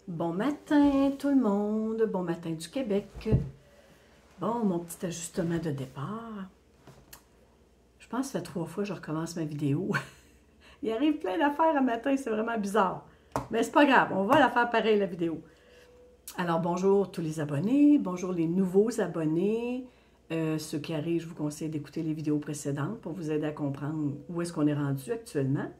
Bon matin tout le monde, bon matin du Québec. Bon, mon petit ajustement de départ. Je pense que ça fait 3 fois que je recommence ma vidéo. Il arrive plein d'affaires à matin, c'est vraiment bizarre. Mais c'est pas grave, on va la faire pareil la vidéo. Alors bonjour tous les abonnés, bonjour les nouveaux abonnés. Ceux qui arrivent, je vous conseille d'écouter les vidéos précédentes pour vous aider à comprendre où est-ce qu'on est rendu actuellement.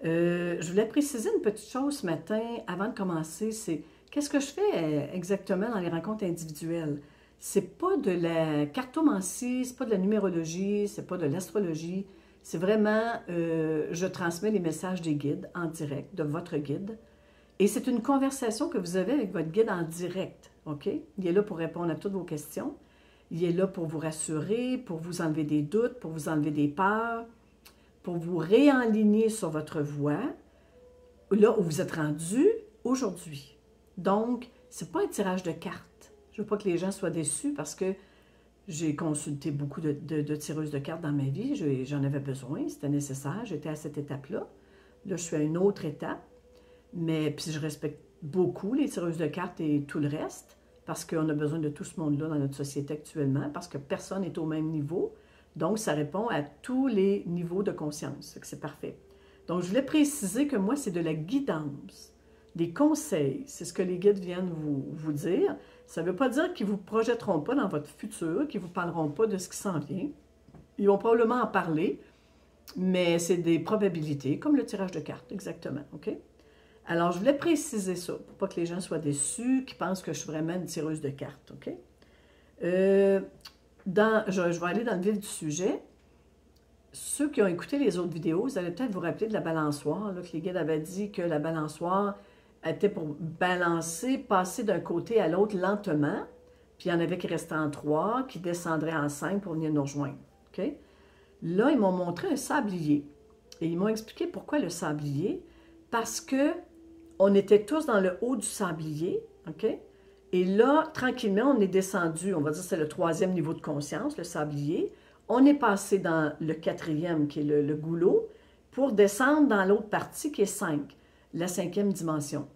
Je voulais préciser une petite chose ce matin avant de commencer, c'est qu'est-ce que je fais exactement dans les rencontres individuelles? C'est pas de la cartomancie, c'est pas de la numérologie, c'est pas de l'astrologie, c'est vraiment, je transmets les messages des guides en direct, de votre guide, et c'est une conversation que vous avez avec votre guide en direct, OK? Il est là pour répondre à toutes vos questions, il est là pour vous rassurer, pour vous enlever des doutes, pour vous enlever des peurs, pour vous réaligner sur votre voie, là où vous êtes rendu aujourd'hui. Donc, ce n'est pas un tirage de cartes. Je ne veux pas que les gens soient déçus parce que j'ai consulté beaucoup de tireuses de cartes dans ma vie. J'en avais besoin, c'était nécessaire. J'étais à cette étape-là. Là, je suis à une autre étape. Mais puis je respecte beaucoup les tireuses de cartes et tout le reste parce qu'on a besoin de tout ce monde-là dans notre société actuellement parce que personne n'est au même niveau. Donc, ça répond à tous les niveaux de conscience. C'est parfait. Donc, je voulais préciser que moi, c'est de la guidance, des conseils. C'est ce que les guides viennent vous dire. Ça ne veut pas dire qu'ils ne vous projetteront pas dans votre futur, qu'ils ne vous parleront pas de ce qui s'en vient. Ils vont probablement en parler, mais c'est des probabilités, comme le tirage de cartes, exactement. OK? Alors, je voulais préciser ça, pour pas que les gens soient déçus, qu'ils pensent que je suis vraiment une tireuse de cartes. OK? Je vais aller dans le vif du sujet. Ceux qui ont écouté les autres vidéos, vous allez peut-être vous rappeler de la balançoire, là, que les guides avaient dit que la balançoire était pour balancer, passer d'un côté à l'autre lentement, puis il y en avait qui restaient en 3, qui descendraient en 5 pour venir nous rejoindre. OK? Là, ils m'ont montré un sablier. Et ils m'ont expliqué pourquoi le sablier. Parce que on était tous dans le haut du sablier, OK? Et là, tranquillement, on est descendu, on va dire que c'est le 3e niveau de conscience, le sablier. On est passé dans le 4e, qui est le goulot, pour descendre dans l'autre partie, qui est 5, la 5e dimension.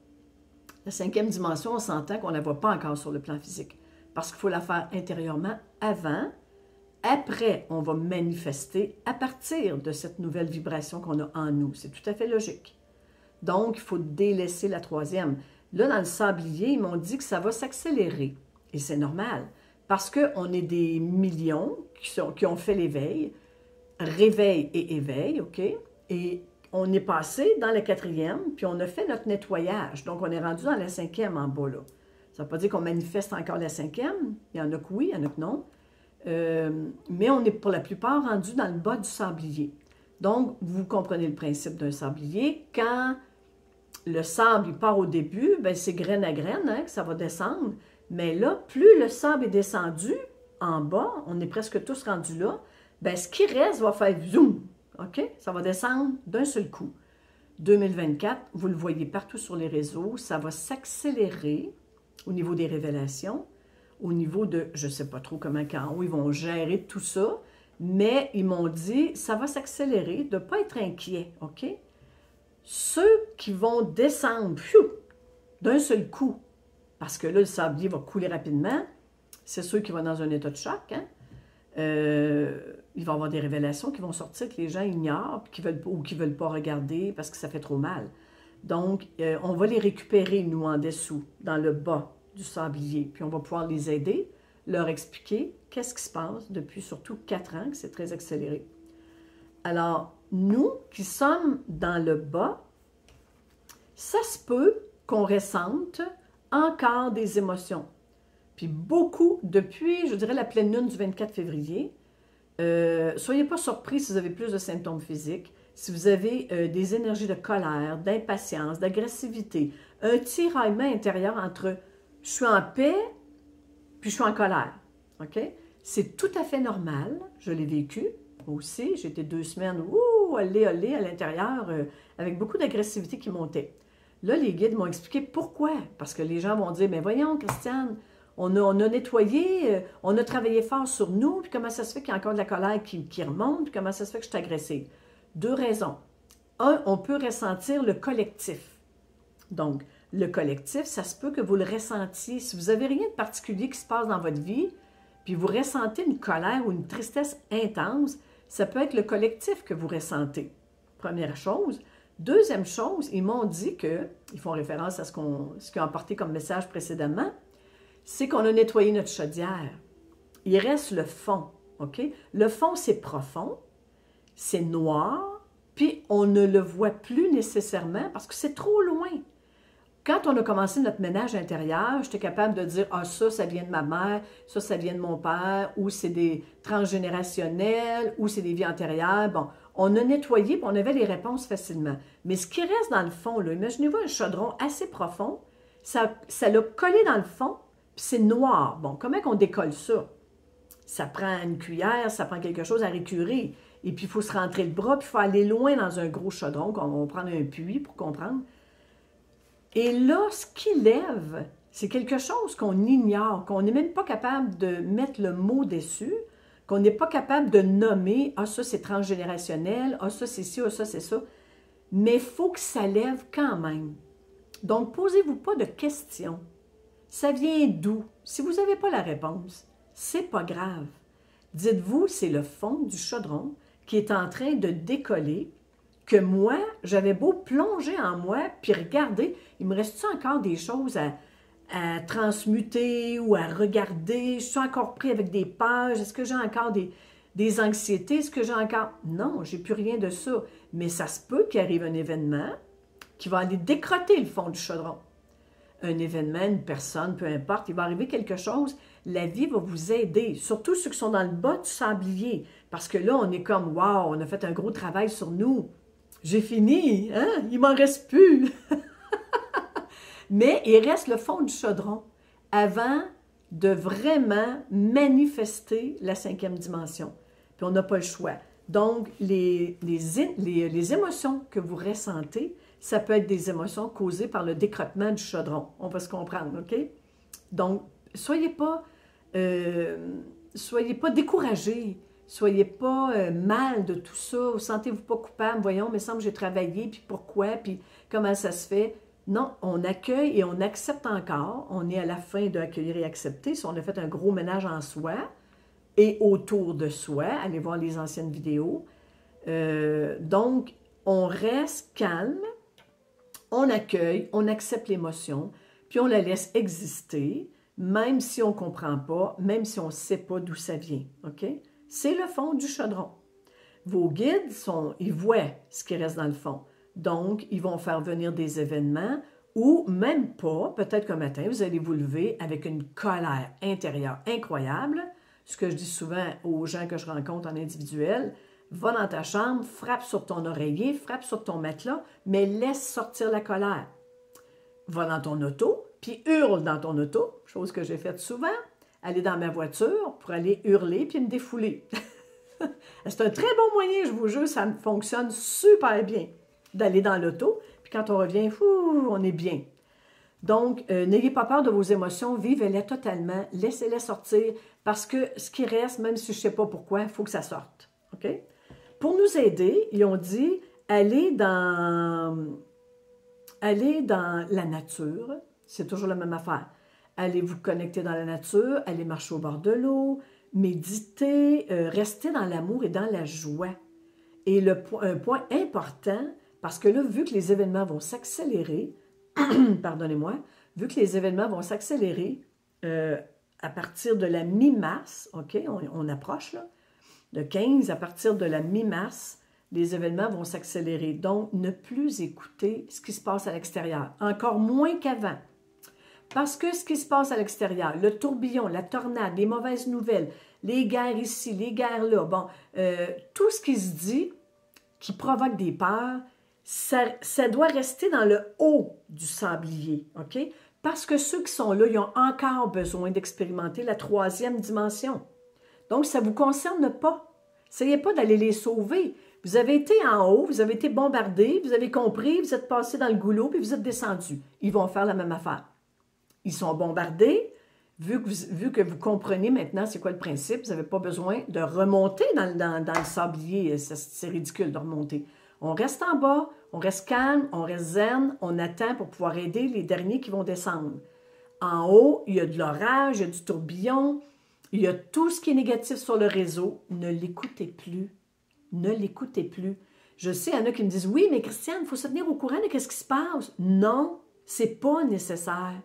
La 5e dimension, on s'entend qu'on ne la voit pas encore sur le plan physique, parce qu'il faut la faire intérieurement avant. Après, on va manifester à partir de cette nouvelle vibration qu'on a en nous. C'est tout à fait logique. Donc, il faut délaisser la 3e. Là, dans le sablier, ils m'ont dit que ça va s'accélérer. Et c'est normal, parce qu'on est des millions qui ont fait l'éveil, réveil et éveil, OK? Et on est passé dans la 4e, puis on a fait notre nettoyage. Donc, on est rendu dans la 5e en bas, là. Ça ne veut pas dire qu'on manifeste encore la 5e. Il y en a que oui, il y en a que non. Mais on est pour la plupart rendu dans le bas du sablier. Donc, vous comprenez le principe d'un sablier. Quand le sable il part au début, ben c'est graine à graine hein, que ça va descendre. Mais là, plus le sable est descendu en bas, on est presque tous rendus là, ben ce qui reste va faire zoom. OK? Ça va descendre d'un seul coup. 2024, vous le voyez partout sur les réseaux, ça va s'accélérer au niveau des révélations, au niveau de, je ne sais pas trop comment, quand ils vont gérer tout ça, mais ils m'ont dit, ça va s'accélérer, de ne pas être inquiet, OK? Ceux qui vont descendre d'un seul coup, parce que là, le sablier va couler rapidement, c'est ceux qui vont dans un état de choc. Hein? Il va y avoir des révélations qui vont sortir que les gens ignorent ou qui ne veulent pas regarder parce que ça fait trop mal. Donc, on va les récupérer, nous, en dessous, dans le bas du sablier. Puis on va pouvoir les aider, leur expliquer qu'est-ce qui se passe depuis surtout 4 ans, que c'est très accéléré. Alors, nous qui sommes dans le bas, ça se peut qu'on ressente encore des émotions. Puis beaucoup, depuis, je dirais, la pleine lune du 24 février, soyez pas surpris si vous avez plus de symptômes physiques, si vous avez des énergies de colère, d'impatience, d'agressivité, un tiraillement intérieur entre « je suis en paix » puis « je suis en colère ». OK? C'est tout à fait normal, je l'ai vécu. Moi aussi, j'ai été 2 semaines, olé, olé, à l'intérieur, avec beaucoup d'agressivité qui montait. Là, les guides m'ont expliqué pourquoi. Parce que les gens vont dire, mais voyons, Christiane, on a nettoyé, on a travaillé fort sur nous, puis comment ça se fait qu'il y a encore de la colère qui remonte, puis comment ça se fait que je suis agressive? 2 raisons. Un, on peut ressentir le collectif. Donc, le collectif, ça se peut que vous le ressentiez. Si vous n'avez rien de particulier qui se passe dans votre vie, puis vous ressentez une colère ou une tristesse intense, ça peut être le collectif que vous ressentez. Première chose. Deuxième chose, ils m'ont dit que, ils font référence à ce qu'ils ont apporté comme message précédemment, c'est qu'on a nettoyé notre chaudière. Il reste le fond, OK? Le fond, c'est profond, c'est noir, puis on ne le voit plus nécessairement parce que c'est trop loin. Quand on a commencé notre ménage intérieur, j'étais capable de dire « Ah, ça vient de ma mère, ça vient de mon père, ou c'est des transgénérationnels, ou c'est des vies antérieures. » Bon, on a nettoyé, puis on avait les réponses facilement. Mais ce qui reste dans le fond, là, imaginez-vous un chaudron assez profond, ça l'a collé dans le fond, puis c'est noir. Bon, comment on décolle ça? Ça prend une cuillère, ça prend quelque chose à récurer. Et puis, il faut se rentrer le bras, puis il faut aller loin dans un gros chaudron, on va prendre un puits pour comprendre. Et là, ce qui lève, c'est quelque chose qu'on ignore, qu'on n'est même pas capable de mettre le mot dessus, qu'on n'est pas capable de nommer « Ah, ça, c'est transgénérationnel. Ah, ça, c'est ci. Ah, ça, c'est ça. » Mais il faut que ça lève quand même. Donc, posez-vous pas de questions. Ça vient d'où? Si vous n'avez pas la réponse, c'est pas grave. Dites-vous, c'est le fond du chaudron qui est en train de décoller, que moi, j'avais beau plonger en moi, puis regarder, il me reste-tu encore des choses à transmuter ou à regarder? Je suis encore pris avec des pages? Est-ce que j'ai encore des anxiétés? Est-ce que j'ai encore... Non, j'ai plus rien de ça. Mais ça se peut qu'il arrive un événement qui va aller décrotter le fond du chaudron. Un événement, une personne, peu importe, il va arriver quelque chose, la vie va vous aider, surtout ceux qui sont dans le bas du sablier, parce que là, on est comme, wow, on a fait un gros travail sur nous. J'ai fini, hein? Il m'en reste plus. Mais il reste le fond du chaudron avant de vraiment manifester la 5e dimension. Puis on n'a pas le choix. Donc, les émotions que vous ressentez, ça peut être des émotions causées par le décrottement du chaudron. On va se comprendre, OK? Donc, soyez pas découragés. Soyez pas mal de tout ça. Sentez-vous pas coupable. Voyons, mais il semble que j'ai travaillé, puis pourquoi, puis comment ça se fait. Non, on accueille et on accepte encore. On est à la fin d'accueillir et accepter. Si on a fait un gros ménage en soi et autour de soi, allez voir les anciennes vidéos. Donc, on reste calme, on accueille, on accepte l'émotion, puis on la laisse exister, même si on ne comprend pas, même si on ne sait pas d'où ça vient. OK? C'est le fond du chaudron. Vos guides, ils voient ce qui reste dans le fond. Donc, ils vont faire venir des événements ou même pas, peut-être qu'un matin, vous allez vous lever avec une colère intérieure incroyable. Ce que je dis souvent aux gens que je rencontre en individuel, va dans ta chambre, frappe sur ton oreiller, frappe sur ton matelas, mais laisse sortir la colère. Va dans ton auto, puis hurle dans ton auto, chose que j'ai faite souvent, aller dans ma voiture pour aller hurler puis me défouler. C'est un très bon moyen, je vous jure, ça fonctionne super bien d'aller dans l'auto, puis quand on revient, on est bien. Donc, n'ayez pas peur de vos émotions, vivez-les totalement, laissez-les sortir, parce que ce qui reste, même si je ne sais pas pourquoi, il faut que ça sorte. OK? Pour nous aider, ils ont dit, allez dans la nature, c'est toujours la même affaire. Allez vous connecter dans la nature, allez marcher au bord de l'eau, méditer, restez dans l'amour et dans la joie. Et un point important, parce que là, vu que les événements vont s'accélérer, pardonnez-moi, vu que les événements vont s'accélérer à partir de la mi-mars, OK, on approche là, le 15, à partir de la mi-mars, les événements vont s'accélérer. Donc, ne plus écouter ce qui se passe à l'extérieur, encore moins qu'avant. Parce que ce qui se passe à l'extérieur, le tourbillon, la tornade, les mauvaises nouvelles, les guerres ici, les guerres là, bon, tout ce qui se dit, qui provoque des peurs, ça doit rester dans le haut du sablier, OK? Parce que ceux qui sont là, ils ont encore besoin d'expérimenter la 3e dimension. Donc, ça ne vous concerne pas. Essayez pas d'aller les sauver. Vous avez été en haut, vous avez été bombardés, vous avez compris, vous êtes passé dans le goulot, puis vous êtes descendu. Ils vont faire la même affaire. Ils sont bombardés. Vu que vous comprenez maintenant c'est quoi le principe, vous n'avez pas besoin de remonter dans le sablier. C'est ridicule de remonter. On reste en bas, on reste calme, on reste zen, on attend pour pouvoir aider les derniers qui vont descendre. En haut, il y a de l'orage, il y a du tourbillon, il y a tout ce qui est négatif sur le réseau. Ne l'écoutez plus. Ne l'écoutez plus. Je sais, il y en a qui me disent, oui, mais Christiane, il faut se tenir au courant de ce qui se passe. Non, c'est pas nécessaire.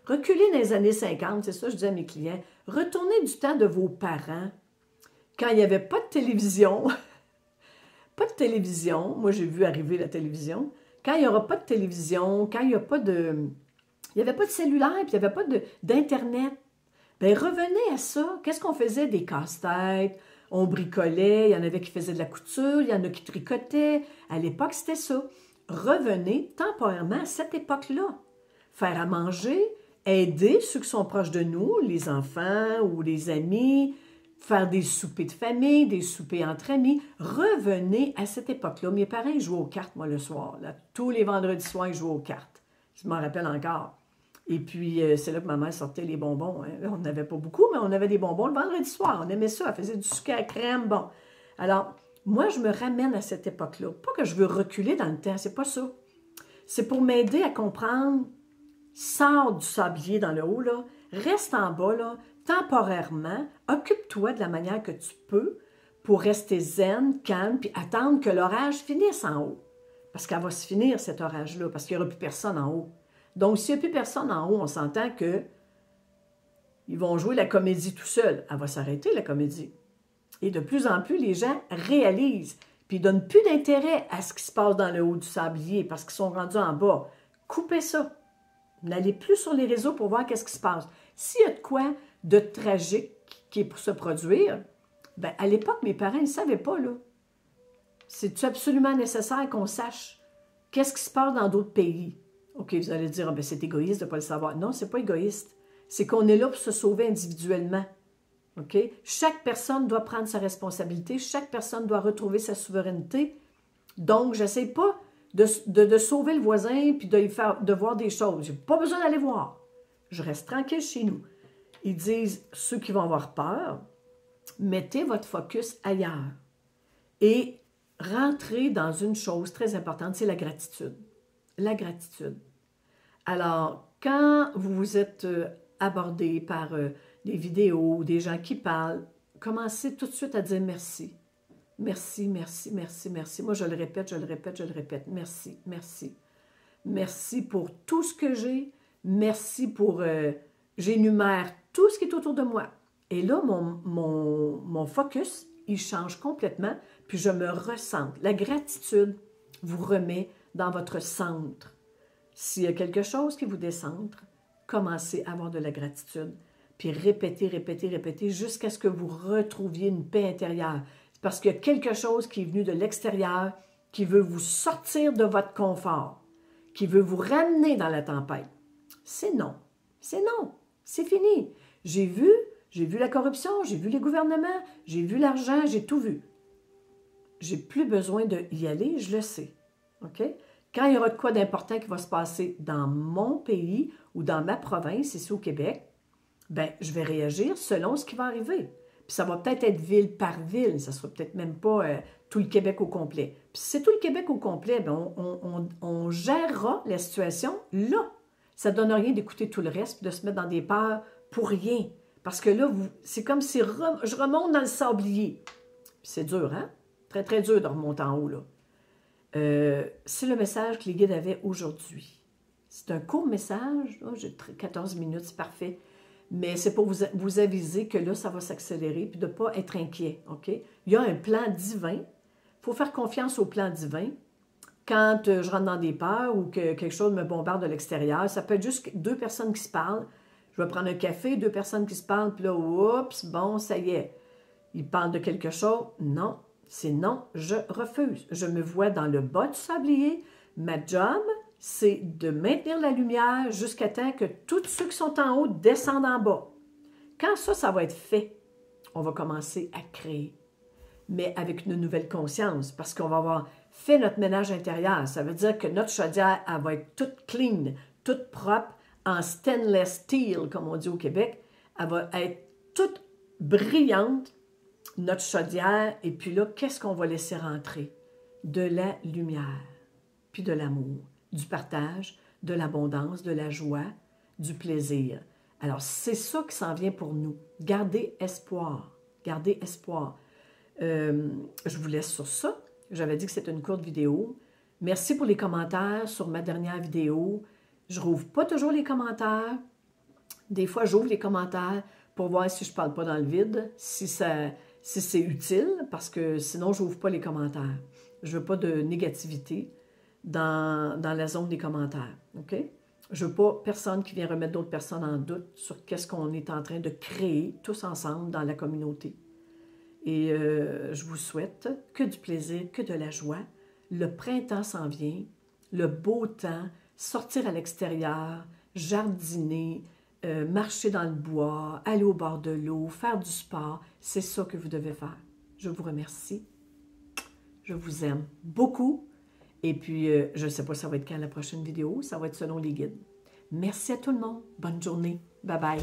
Reculez dans les années 50, c'est ça que je dis à mes clients. Retournez du temps de vos parents. Quand il n'y avait pas de télévision, pas de télévision, moi j'ai vu arriver la télévision, quand il n'y aura pas de télévision, quand il n'y a pas de... Il n'y avait pas de cellulaire, puis il n'y avait pas d'Internet. Bien, revenez à ça. Qu'est-ce qu'on faisait? Des casse-têtes, on bricolait, il y en avait qui faisaient de la couture, il y en a qui tricotaient. À l'époque, c'était ça. Revenez temporairement à cette époque-là. Faire à manger, aider ceux qui sont proches de nous, les enfants ou les amis, faire des soupers de famille, des soupers entre amis. Revenez à cette époque-là. Mes parents ils jouaient aux cartes, moi, le soir. Là. Tous les vendredis soirs, ils jouaient aux cartes. Je m'en rappelle encore. Et puis, c'est là que ma mère sortait les bonbons. Hein. On n'avait pas beaucoup, mais on avait des bonbons le vendredi soir. On aimait ça. Elle faisait du sucre à crème. Bon. Alors, moi, je me ramène à cette époque-là. Pas que je veux reculer dans le temps, c'est pas ça. C'est pour m'aider à comprendre. Sors du sablier dans le haut, là. Reste en bas, là, temporairement. Occupe-toi de la manière que tu peux pour rester zen, calme, puis attendre que l'orage finisse en haut. Parce qu'elle va se finir, cet orage-là, parce qu'il n'y aura plus personne en haut. Donc, s'il n'y a plus personne en haut, on s'entend que ils vont jouer la comédie tout seuls. Elle va s'arrêter, la comédie. Et de plus en plus, les gens réalisent, puis ils ne donnent plus d'intérêt à ce qui se passe dans le haut du sablier parce qu'ils sont rendus en bas. Coupez ça. N'allez plus sur les réseaux pour voir qu'est-ce qui se passe. S'il y a de quoi de tragique qui est pour se produire, bien, à l'époque, mes parents ne savaient pas, là. C'est absolument nécessaire qu'on sache qu'est-ce qui se passe dans d'autres pays. OK, vous allez dire, ah, ben, c'est égoïste de ne pas le savoir. Non, ce n'est pas égoïste. C'est qu'on est là pour se sauver individuellement. OK? Chaque personne doit prendre sa responsabilité. Chaque personne doit retrouver sa souveraineté. Donc, je n'essaie pas de sauver le voisin puis de voir des choses. Je n'ai pas besoin d'aller voir. Je reste tranquille chez nous. Ils disent, ceux qui vont avoir peur, mettez votre focus ailleurs. Et rentrez dans une chose très importante, c'est la gratitude. La gratitude. Alors, quand vous vous êtes abordé par des vidéos, des gens qui parlent, commencez tout de suite à dire merci. Merci, merci, merci, merci. Moi, je le répète, je le répète, je le répète. Merci, merci. Merci pour tout ce que j'ai. Merci pour... j'énumère tout ce qui est autour de moi. Et là, mon focus, il change complètement, puis je me recentre. La gratitude vous remet dans votre centre. S'il y a quelque chose qui vous décentre, commencez à avoir de la gratitude. Puis répétez, répétez, répétez, jusqu'à ce que vous retrouviez une paix intérieure. C'est parce qu'il y a quelque chose qui est venu de l'extérieur, qui veut vous sortir de votre confort, qui veut vous ramener dans la tempête. C'est non. C'est non. C'est fini. J'ai vu la corruption, j'ai vu les gouvernements, j'ai vu l'argent, j'ai tout vu. J'ai plus besoin d'y aller, je le sais. OK? Quand il y aura de quoi d'important qui va se passer dans mon pays ou dans ma province, ici au Québec, bien, je vais réagir selon ce qui va arriver. Puis ça va peut-être être ville par ville, ça ne sera peut-être même pas tout le Québec au complet. Puis si c'est tout le Québec au complet, bien, on gérera la situation là. Ça ne donne rien d'écouter tout le reste, de se mettre dans des peurs pour rien. Parce que là, c'est comme si je remonte dans le sablier. C'est dur, hein? Très, très dur de remonter en haut, là. C'est le message que les guides avaient aujourd'hui. C'est un court message. Oh, j'ai 14 minutes, c'est parfait. Mais c'est pour vous aviser que là, ça va s'accélérer puis de ne pas être inquiet. OK? Il y a un plan divin. Il faut faire confiance au plan divin. Quand je rentre dans des peurs ou que quelque chose me bombarde de l'extérieur, ça peut être juste deux personnes qui se parlent. Je vais prendre un café, deux personnes qui se parlent, puis là, oups, bon, ça y est. Ils parlent de quelque chose. Non, c'est non, je refuse. Je me vois dans le bas du sablier. Ma job, c'est de maintenir la lumière jusqu'à temps que tous ceux qui sont en haut descendent en bas. Quand ça va être fait, on va commencer à créer. Mais avec une nouvelle conscience, parce qu'on va avoir fait notre ménage intérieur. Ça veut dire que notre chaudière, elle va être toute clean, toute propre, en stainless steel, comme on dit au Québec. Elle va être toute brillante, notre chaudière. Et puis là, qu'est-ce qu'on va laisser rentrer? de la lumière, puis de l'amour, du partage, de l'abondance, de la joie, du plaisir. Alors, c'est ça qui s'en vient pour nous. Gardez espoir. Gardez espoir. Je vous laisse sur ça. J'avais dit que c'était une courte vidéo. Merci pour les commentaires sur ma dernière vidéo. Je rouvre pas toujours les commentaires. Des fois, j'ouvre les commentaires pour voir si je ne parle pas dans le vide, si c'est utile, parce que sinon, je n'ouvre pas les commentaires. Je ne veux pas de négativité dans la zone des commentaires. OK? Je ne veux pas personne qui vient remettre d'autres personnes en doute sur qu'est-ce qu'on est en train de créer tous ensemble dans la communauté. Et je vous souhaite que du plaisir, que de la joie. Le printemps s'en vient, le beau temps, sortir à l'extérieur, jardiner, marcher dans le bois, aller au bord de l'eau, faire du sport. C'est ça que vous devez faire. Je vous remercie. Je vous aime beaucoup. Et puis, je ne sais pas ça va être quand la prochaine vidéo. Ça va être selon les guides. Merci à tout le monde. Bonne journée. Bye bye.